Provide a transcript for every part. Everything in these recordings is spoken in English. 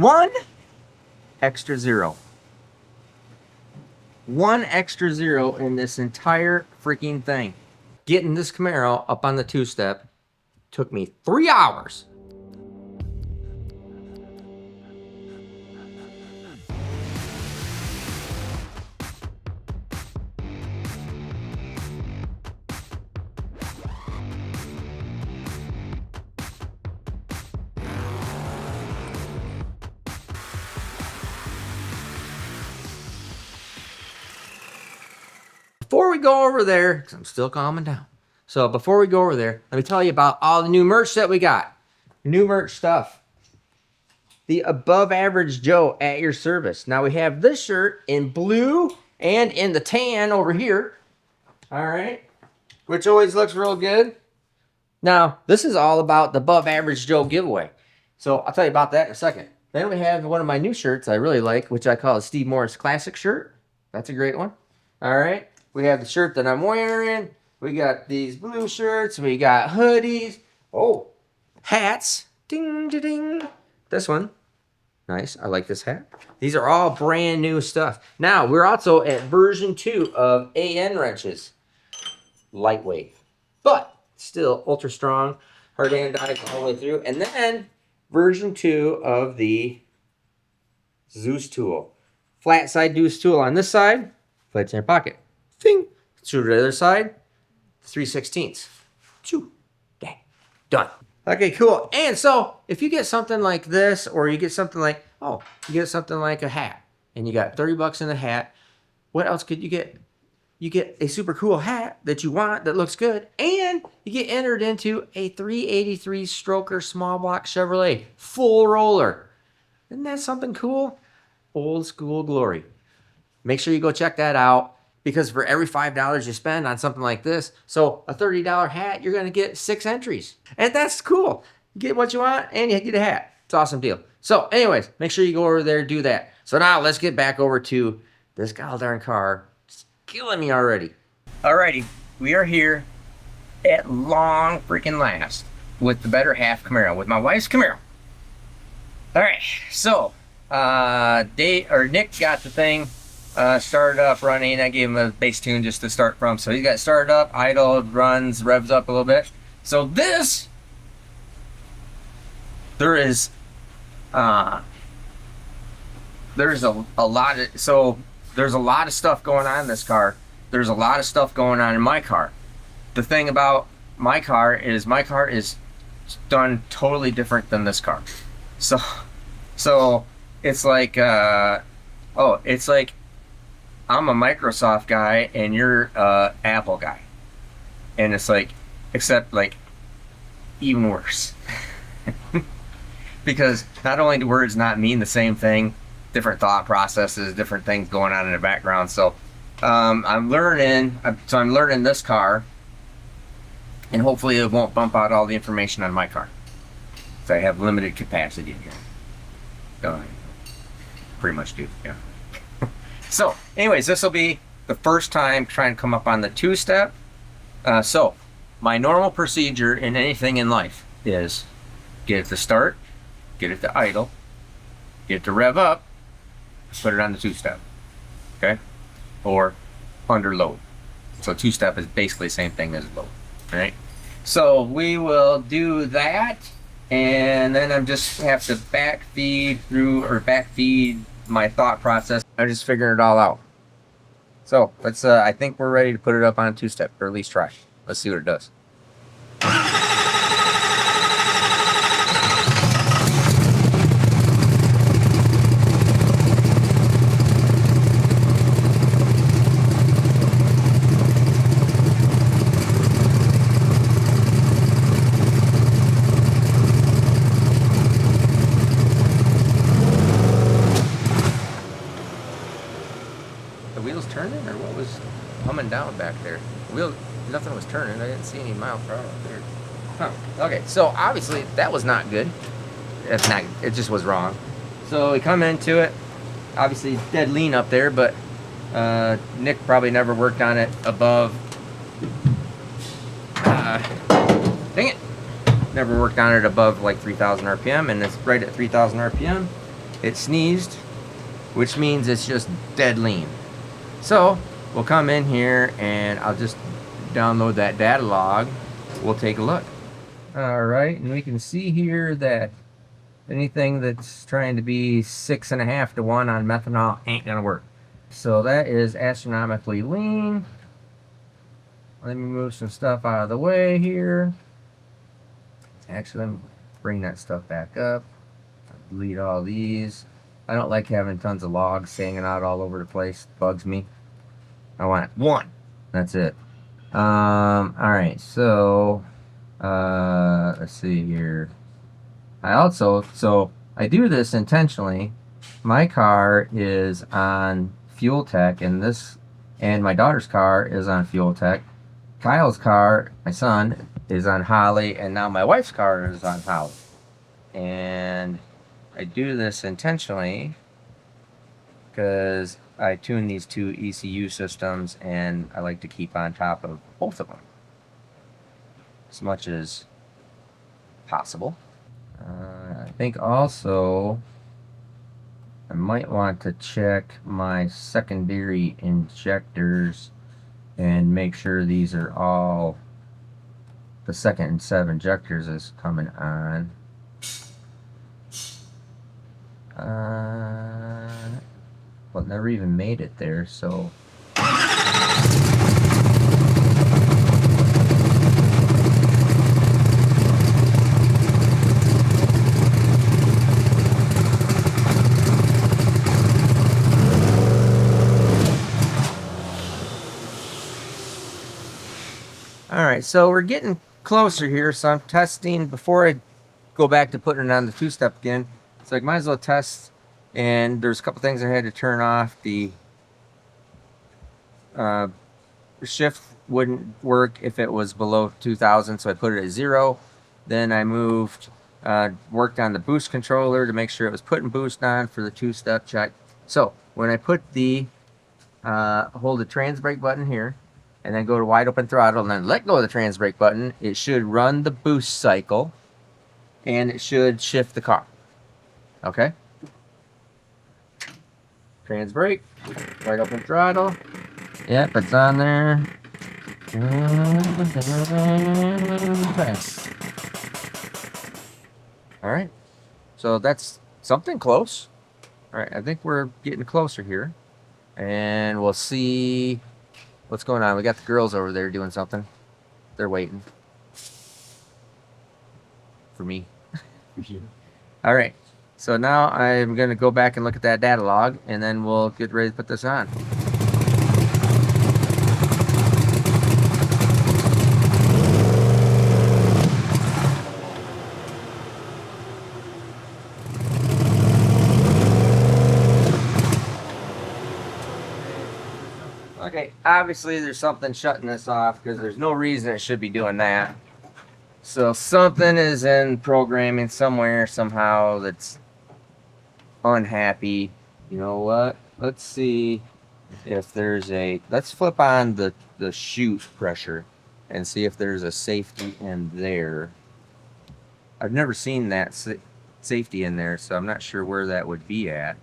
one extra zero. One extra zero in this entire freaking thing. Getting this Camaro up on the two-step took me 3 hours. Before we go over there, because I'm still calming down. So before we go over there, let me tell you about all the new merch that we got. New merch stuff. The Above Average Joe at your service. Now we have this shirt in blue and in the tan over here. All right. Which always looks real good. Now, this is all about the Above Average Joe giveaway. So I'll tell you about that in a second. Then we have one of my new shirts I really like, which I call a Steve Morris Classic shirt. That's a great one. All right. We have the shirt that I'm wearing. We got these blue shirts. We got hoodies. Oh, hats. Ding, ding, ding. This one. Nice. I like this hat. These are all brand new stuff. Now, we're also at version 2 of AN wrenches. Lightweight. But still ultra strong. Hard anodized all the way through. And then version 2 of the Zeus tool. Flat side Zeus tool on this side. Flat in your pocket. Thing. To the other side. 3/16. Choo. Dang. Done. Okay, cool. And so, if you get something like this, or you get something like, you get something like a hat, and you got 30 bucks in the hat, what else could you get? You get a super cool hat that you want, that looks good, and you get entered into a 383 Stroker small block Chevrolet full roller. Isn't that something cool? Old school glory. Make sure you go check that out. Because for every $5 you spend on something like this, so a $30 hat, you're going to get 6 entries. And that's cool. You get what you want, and you get a hat. It's an awesome deal. So anyways, make sure you go over there and do that. So now let's get back over to this goddamn car. It's killing me already. Alrighty, we are here at long freaking last with the Better Half Camaro, with my wife's Camaro. Alright, so Nick got the thing. Started up running. I gave him a bass tune just to start from. So he's got started up, idled, runs, revs up a little bit. So this, there's a lot of stuff going on in this car. There's a lot of stuff going on in my car. The thing about my car is done totally different than this car. So it's like I'm a Microsoft guy and you're a Apple guy. And it's like, except like even worse. Because not only do words not mean the same thing, different thought processes, different things going on in the background. So I'm learning this car, and hopefully it won't bump out all the information on my car. So I have limited capacity in here. Pretty much do, yeah. So, anyways, this will be the first time trying to come up on the two-step. So, my normal procedure in anything in life is get it to start, get it to idle, get it to rev up, put it on the two-step, okay? Or under load. So, two-step is basically the same thing as load, all right? So, we will do that, and then I just have to backfeed my thought process. I'm just figuring it all out. So let's I think we're ready to put it up on a two-step, or at least try. Let's see what it does. Turning, or what was humming down back there? Nothing was turning. I didn't see any mile per hour there. Huh. Okay, so obviously that was not good. It just was wrong. So we come into it. Obviously dead lean up there, but Nick probably never worked on it above. Dang it! Never worked on it above like 3,000 RPM, and it's right at 3,000 RPM. it sneezed, which means it's just dead lean. So we'll come in here and I'll just download that data log. We'll take a look. All right, and we can see here that anything that's trying to be 6.5 to 1 on methanol ain't gonna work. So that is astronomically lean. Let me move some stuff out of the way here. Actually, let me bring that stuff back up. Delete all these. I don't like having tons of logs hanging out all over the place. It bugs me. I want one. That's it. All right, so let's see here. So I do this intentionally. My car is on Fuel Tech, and my daughter's car is on Fuel Tech. Kyle's car, my son, is on Holley, and now my wife's car is on Holley. And I do this intentionally because I tune these two ECU systems, and I like to keep on top of both of them as much as possible. I think also I might want to check my secondary injectors and make sure these are all, the second set of injectors is coming on. Well, never even made it there, so. Alright, so we're getting closer here, so I'm testing before I go back to putting it on the two-step again. So I might as well test, and there's a couple things I had to turn off. The shift wouldn't work if it was below 2000, so I put it at 0. Then I worked on the boost controller to make sure it was putting boost on for the two-step check. So when I put hold the trans brake button here, and then go to wide open throttle, and then let go of the trans brake button, it should run the boost cycle, and it should shift the car. Okay? Trans brake, wide open throttle. Yep, it's on there. Alright, so that's something close. Alright, I think we're getting closer here. And we'll see what's going on. We got the girls over there doing something. They're waiting for me. All right. So now I'm going to go back and look at that data log, and then we'll get ready to put this on. Okay, obviously there's something shutting this off because there's no reason it should be doing that. So something is in programming somewhere, somehow, that's unhappy. You know what? Let's see if there's let's flip on the chute pressure and see if there's a safety in there. I've never seen that safety in there, so I'm not sure where that would be at.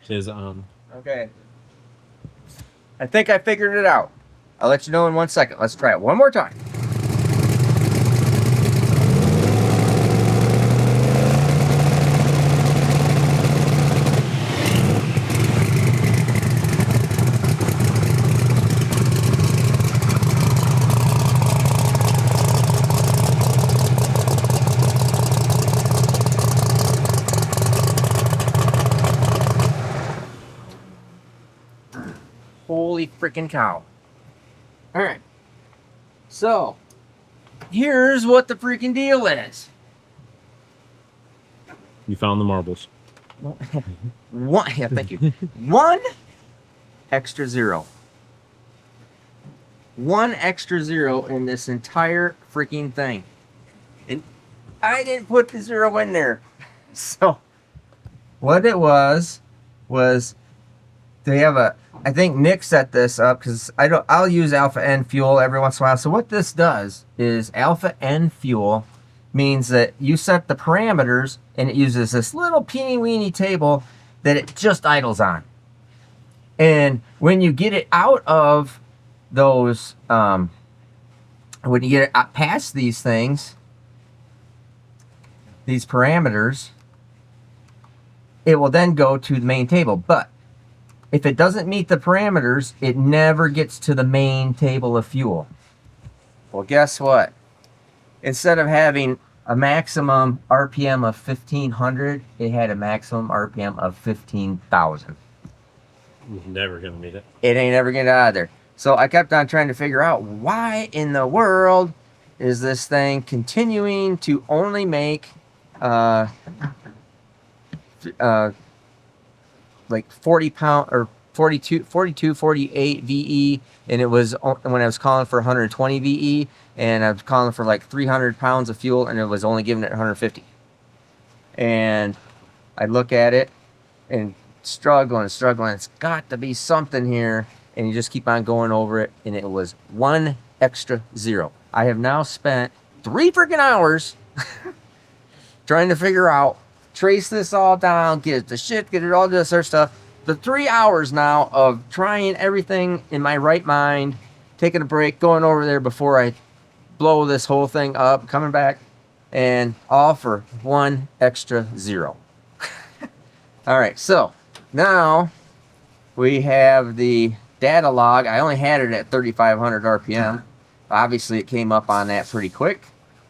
Is on. Okay. I think I figured it out. I'll let you know in 1 second. Let's try it one more time. Holy freaking cow. Alright. So, here's what the freaking deal is. You found the marbles. Yeah, thank you. One extra zero. One extra zero in this entire freaking thing. And I didn't put the zero in there. So what it was they have a, I think Nick set this up because I'll use Alpha N fuel every once in a while. So what this does is Alpha N fuel means that you set the parameters and it uses this little teeny weeny table that it just idles on. And when you get it out of those, when you get it past these things, these parameters, it will then go to the main table. But if it doesn't meet the parameters, it never gets to the main table of fuel. Well, guess what? Instead of having a maximum RPM of 1500, it had a maximum RPM of 15,000. Never gonna meet it. It ain't ever gonna get out of there. So I kept on trying to figure out why in the world is this thing continuing to only make like 40 pound or 42, 48 VE, and it was when I was calling for 120 VE, and I was calling for like 300 pounds of fuel, and it was only giving it 150. And I look at it and struggling. It's got to be something here, and you just keep on going over it, and it was one extra zero. I have now spent 3 freaking hours trying to figure out, trace this all down, get it all this other stuff. The 3 hours now of trying everything in my right mind, taking a break, going over there before I blow this whole thing up, coming back, and all for one extra zero. All right, so now we have the data log. I only had it at 3,500 RPM. Obviously, it came up on that pretty quick.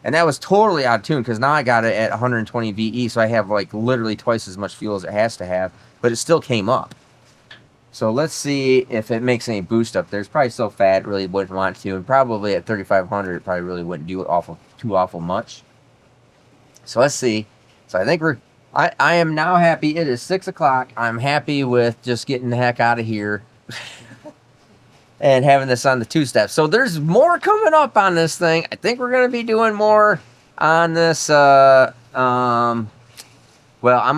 And that was totally out of tune because now I got it at 120 VE, so I have like literally twice as much fuel as it has to have, but it still came up. So let's see if it makes any boost up there. It's probably so fat it really wouldn't want to, and probably at 3,500 it probably really wouldn't do too awful much. So let's see. So I think I am now happy. It is 6 o'clock. I'm happy with just getting the heck out of here and having this on the 2-step. So there's more coming up on this thing. I think we're going to be doing more on this. Well, I'm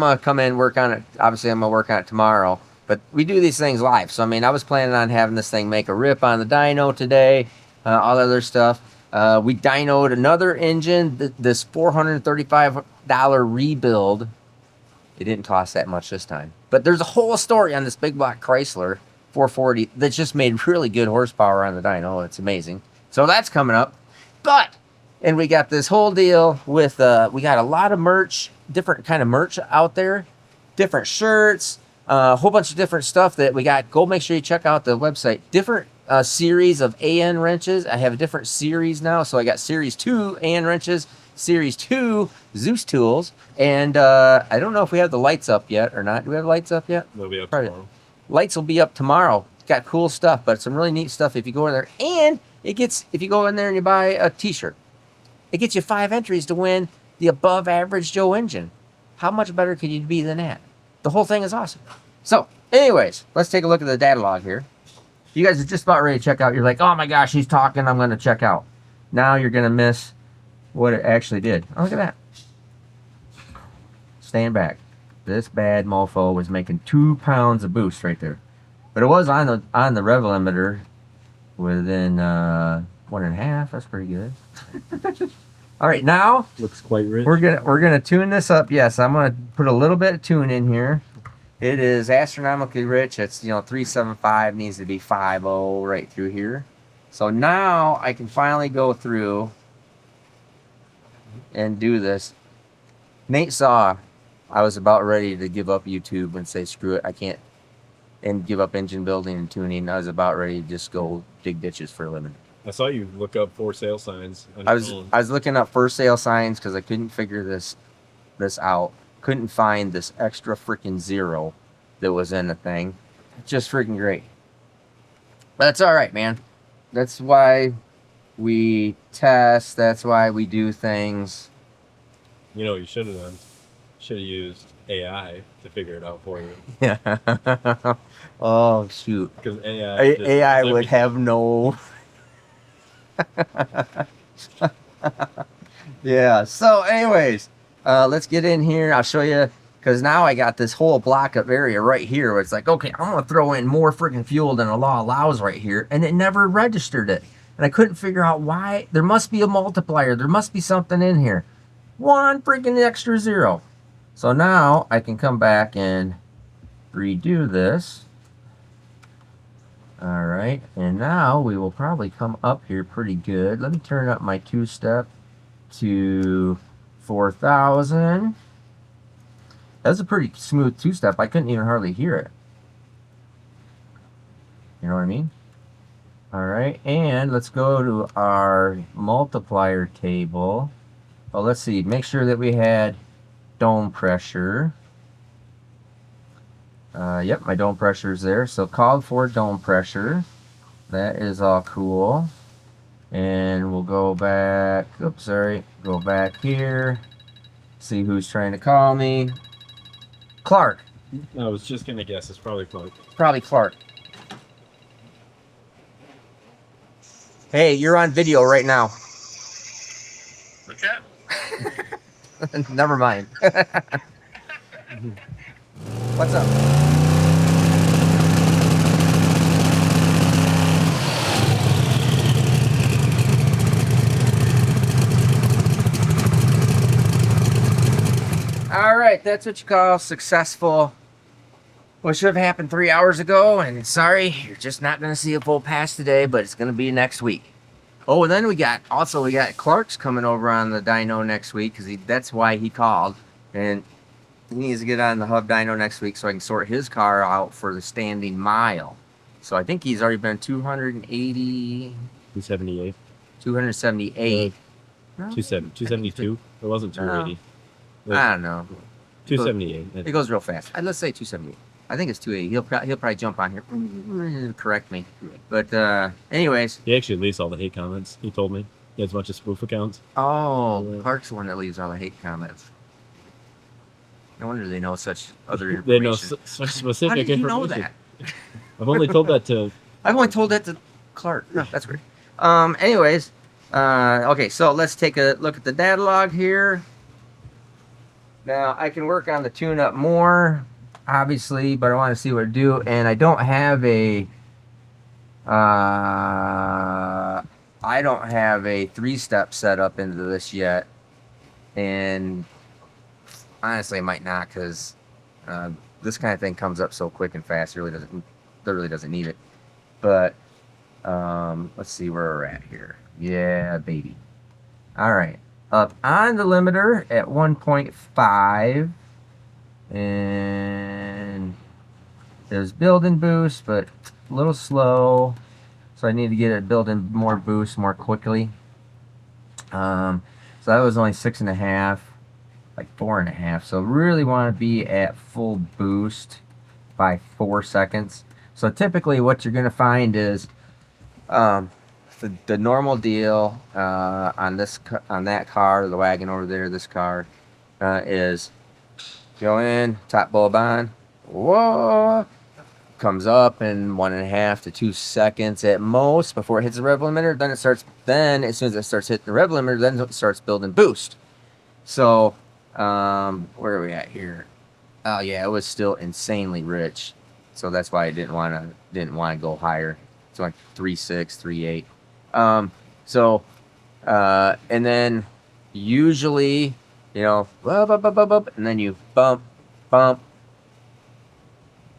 going to come in and work on it. Obviously, I'm going to work on it tomorrow. But we do these things live. So, I mean, I was planning on having this thing make a rip on the dyno today. All that other stuff. We dynoed another engine. This $435 rebuild. It didn't cost that much this time. But there's a whole story on this big block Chrysler 440 that's just made really good horsepower on the dyno. It's amazing. So that's coming up. And we got this whole deal with, we got a lot of merch, different kind of merch out there, different shirts, a whole bunch of different stuff that we got. Go make sure you check out the website. Different series of AN wrenches. I have a different series now. So I got Series 2 AN wrenches, Series 2 Zeus tools, and I don't know if we have the lights up yet or not. Do we have lights up yet? They'll be up Probably. tomorrow. Lights will be up tomorrow. It's got cool stuff, but some really neat stuff if you go in there. And if you go in there and you buy a t-shirt, it gets you 5 entries to win the above average Joe engine. How much better could you be than that? The whole thing is awesome. So, anyways, let's take a look at the data log here. You guys are just about ready to check out. You're like, oh my gosh, he's talking. I'm going to check out. Now you're going to miss what it actually did. Oh, look at that. Stand back. This bad mofo was making 2 pounds of boost right there. But it was on the rev limiter within 1.5. That's pretty good. All right, now Looks quite rich. we're gonna tune this up. Yes, I'm gonna put a little bit of tune in here. It is astronomically rich. It's 375 needs to be 50 right through here. So now I can finally go through and do this. Nate saw I was about ready to give up YouTube and say screw it, I can't, and give up engine building and tuning. I was about ready to just go dig ditches for a living. I saw you look up for sale signs on your I was phone. looking up for sale signs because I couldn't figure this out. Couldn't find this extra freaking zero that was in the thing. Just freaking great. But that's all right, man. That's why we test. That's why we do things. You know what you should have done? Should have used AI to figure it out for you. Yeah. Oh shoot. Because AI AI would have no. Yeah. So, anyways, let's get in here. I'll show you, because now I got this whole block of area right here where it's like, okay, I'm going to throw in more freaking fuel than the law allows right here. And it never registered it. And I couldn't figure out why. There must be a multiplier. There must be something in here. One freaking extra zero. So now I can come back and redo this. All right. And now we will probably come up here pretty good. Let me turn up my two-step to 4,000. That's a pretty smooth two-step. I couldn't even hardly hear it. You know what I mean? All right, and let's go to our multiplier table. Well, let's see. Make sure that we had dome pressure. Yep, my dome pressure is there. So called for dome pressure. That is all cool. And we'll go back. Oops, sorry. Go back here. See who's trying to call me. Clark. I was just gonna guess. It's probably Clark. Probably Clark. Hey, you're on video right now. What's up? Never mind. What's up? All right, that's what you call successful. What should have happened 3 hours ago, and sorry, you're just not going to see a full pass today, but it's going to be next week. Oh, and then we got Clark's coming over on the dyno next week, because that's why he called, and he needs to get on the hub dyno next week so I can sort his car out for the standing mile. So I think he's already been 280, 278. 278. No? 272. It wasn't 280. I don't know. 278. It goes real fast. Let's say 278. I think it's 280. He'll probably jump on here, correct me. But anyways. He actually leaves all the hate comments. He told me he has a bunch of spoof accounts. Oh, Clark's the one that leaves all the hate comments. No wonder they know such other information. They know such specific How did you information. know that? I've only told that to. I've only told that to Clark. No, that's great. Anyways, okay, so let's take a look at the data log here. Now I can work on the tune-up more, obviously, but I want to see what to do, and I don't have a three-step setup into this yet, and honestly, I might not, because this kind of thing comes up so quick and fast. It really doesn't need it. But let's see where we're at here. Yeah, baby. All right. Up on the limiter at 1.5, and there's build-in boost, but a little slow, so I need to get it build-in more boost more quickly. So that was only 6.5, like 4.5. So really want to be at full boost by 4 seconds. So typically, what you're gonna find is the normal deal on that car, the wagon over there, this car is go in, top bulb on, whoa, comes up in 1.5 to 2 seconds at most before it hits the rev limiter. Then as soon as it starts hitting the rev limiter, then it starts building boost. So where are we at here? Oh yeah, it was still insanely rich, so that's why I didn't want to go higher. It's like 3.6, 3.8. And then usually, and then you bump,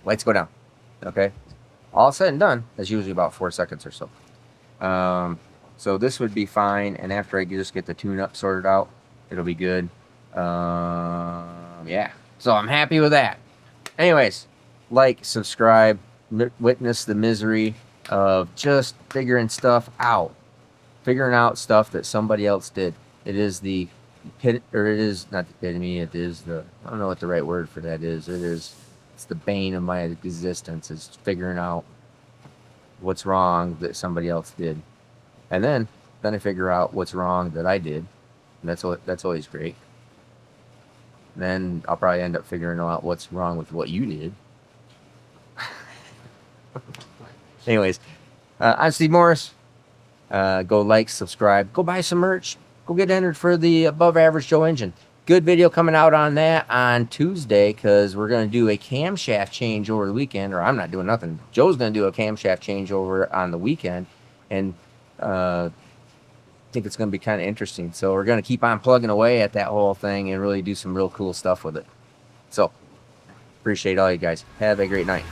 lights go down. Okay. All said and done, that's usually about 4 seconds or so. So this would be fine. And after I just get the tune up sorted out, it'll be good. Yeah. So I'm happy with that. Anyways, like, subscribe, witness the misery of just figuring stuff out. Figuring out stuff that somebody else did. It is the pit, or it is not the epitome, it is the, I don't know what the right word for that is. It's the bane of my existence, is figuring out what's wrong that somebody else did. And then I figure out what's wrong that I did. And that's always great. Then I'll probably end up figuring out what's wrong with what you did. Anyways, I'm Steve Morris. Go like, subscribe, go buy some merch, go get entered for the Above Average Joe Engine. good video coming out on that on Tuesday because we're going to do a camshaft change over the weekend. Or I'm not doing nothing. Joe's going to do a camshaft change over on the weekend. And I think it's going to be kind of interesting. So we're going to keep on plugging away at that whole thing and really do some real cool stuff with it. So appreciate all you guys. Have a great night.